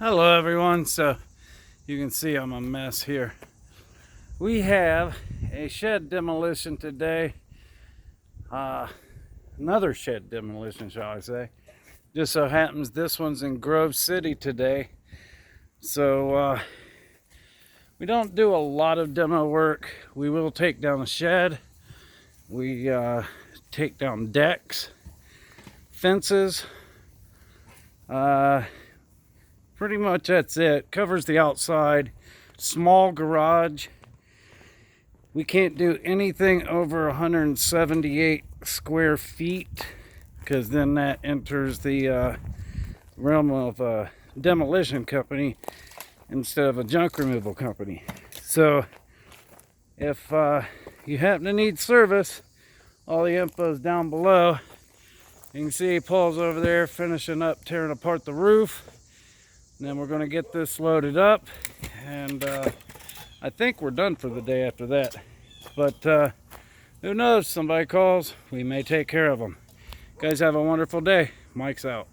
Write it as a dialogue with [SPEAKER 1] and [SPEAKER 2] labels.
[SPEAKER 1] Hello everyone. So you can see I'm a mess here. We have a shed demolition today. Another shed demolition, shall I say. Just so happens this one's in Grove City today. So we don't do a lot of demo work. We will take down a shed. We take down decks, fences. Pretty much that's it. Covers the outside. Small garage. We can't do anything over 178 square feet because then that enters the realm of a demolition company instead of a junk removal company. So if you happen to need service, all the info is down below. You can see Paul's over there finishing up tearing apart the roof. And then we're going to get this loaded up, and I think we're done for the day after that. But who knows? Somebody calls, we may take care of them. Guys, have a wonderful day. Mike's out.